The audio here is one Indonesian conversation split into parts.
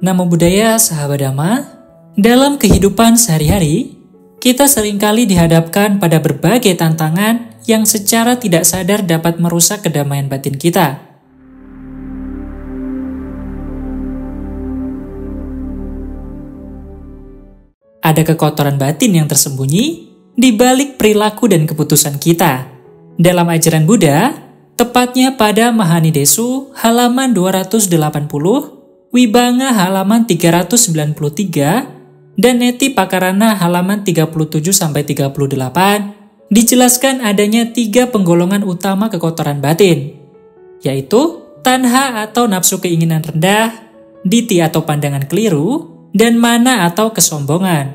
Namo Buddhaya, sahabat Dhamma. Dalam kehidupan sehari-hari, kita seringkali dihadapkan pada berbagai tantangan yang secara tidak sadar dapat merusak kedamaian batin kita. Ada kekotoran batin yang tersembunyi di balik perilaku dan keputusan kita. Dalam ajaran Buddha, tepatnya pada Mahanidesu halaman 280, Wibanga halaman 393, dan Neti Pakarana halaman 37-38, dijelaskan adanya 3 penggolongan utama kekotoran batin, yaitu tanha atau nafsu keinginan rendah, diti atau pandangan keliru, dan mana atau kesombongan.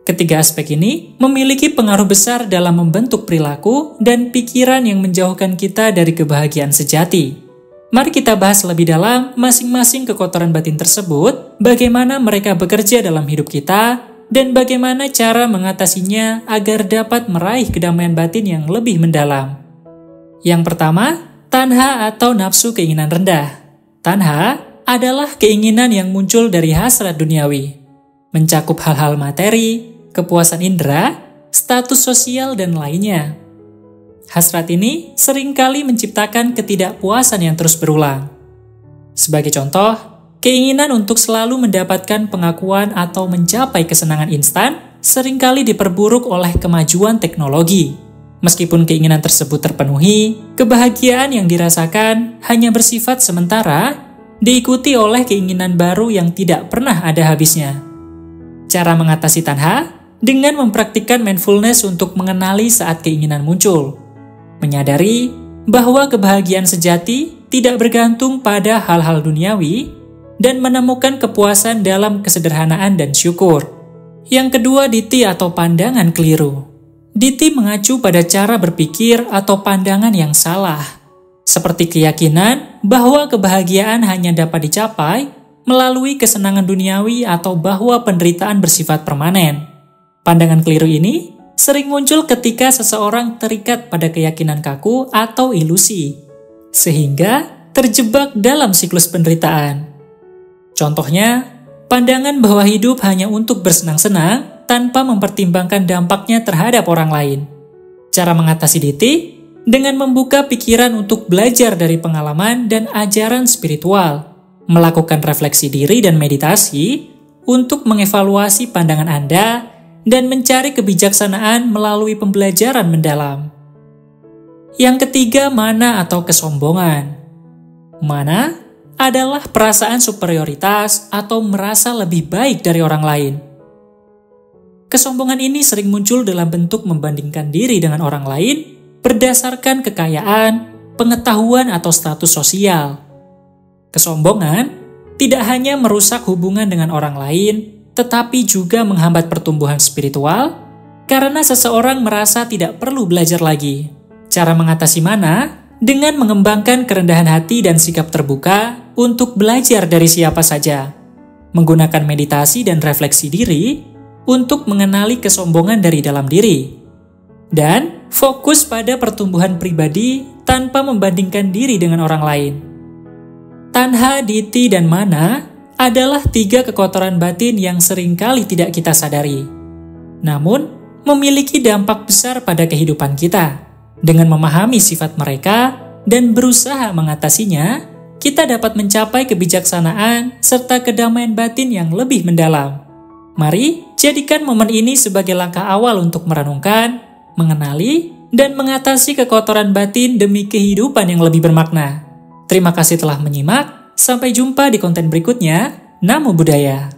Ketiga aspek ini memiliki pengaruh besar dalam membentuk perilaku dan pikiran yang menjauhkan kita dari kebahagiaan sejati. Mari kita bahas lebih dalam masing-masing kekotoran batin tersebut, bagaimana mereka bekerja dalam hidup kita, dan bagaimana cara mengatasinya agar dapat meraih kedamaian batin yang lebih mendalam. Yang pertama, tanha atau nafsu keinginan rendah. Tanha adalah keinginan yang muncul dari hasrat duniawi, mencakup hal-hal materi, kepuasan indera, status sosial, dan lainnya. Hasrat ini seringkali menciptakan ketidakpuasan yang terus berulang. Sebagai contoh, keinginan untuk selalu mendapatkan pengakuan atau mencapai kesenangan instan seringkali diperburuk oleh kemajuan teknologi. Meskipun keinginan tersebut terpenuhi, kebahagiaan yang dirasakan hanya bersifat sementara, diikuti oleh keinginan baru yang tidak pernah ada habisnya. Cara mengatasi tanha dengan mempraktikkan mindfulness untuk mengenali saat keinginan muncul. Menyadari bahwa kebahagiaan sejati tidak bergantung pada hal-hal duniawi dan menemukan kepuasan dalam kesederhanaan dan syukur. Yang kedua, diti atau pandangan keliru. Diti mengacu pada cara berpikir atau pandangan yang salah, seperti keyakinan bahwa kebahagiaan hanya dapat dicapai melalui kesenangan duniawi atau bahwa penderitaan bersifat permanen. Pandangan keliru ini sering muncul ketika seseorang terikat pada keyakinan kaku atau ilusi, sehingga terjebak dalam siklus penderitaan. Contohnya, pandangan bahwa hidup hanya untuk bersenang-senang tanpa mempertimbangkan dampaknya terhadap orang lain. Cara mengatasi diti dengan membuka pikiran untuk belajar dari pengalaman dan ajaran spiritual, melakukan refleksi diri dan meditasi untuk mengevaluasi pandangan Anda, dan mencari kebijaksanaan melalui pembelajaran mendalam. Yang ketiga, mana atau kesombongan. Mana adalah perasaan superioritas atau merasa lebih baik dari orang lain. Kesombongan ini sering muncul dalam bentuk membandingkan diri dengan orang lain berdasarkan kekayaan, pengetahuan, atau status sosial. Kesombongan tidak hanya merusak hubungan dengan orang lain, tetapi juga menghambat pertumbuhan spiritual karena seseorang merasa tidak perlu belajar lagi. Cara mengatasi mana? Dengan mengembangkan kerendahan hati dan sikap terbuka untuk belajar dari siapa saja. Menggunakan meditasi dan refleksi diri untuk mengenali kesombongan dari dalam diri. Dan fokus pada pertumbuhan pribadi tanpa membandingkan diri dengan orang lain. Tanha, diti, dan mana adalah 3 kekotoran batin yang seringkali tidak kita sadari. Namun, memiliki dampak besar pada kehidupan kita. Dengan memahami sifat mereka dan berusaha mengatasinya, kita dapat mencapai kebijaksanaan serta kedamaian batin yang lebih mendalam. Mari jadikan momen ini sebagai langkah awal untuk merenungkan, mengenali, dan mengatasi kekotoran batin demi kehidupan yang lebih bermakna. Terima kasih telah menyimak. Sampai jumpa di konten berikutnya. Namo Buddhaya.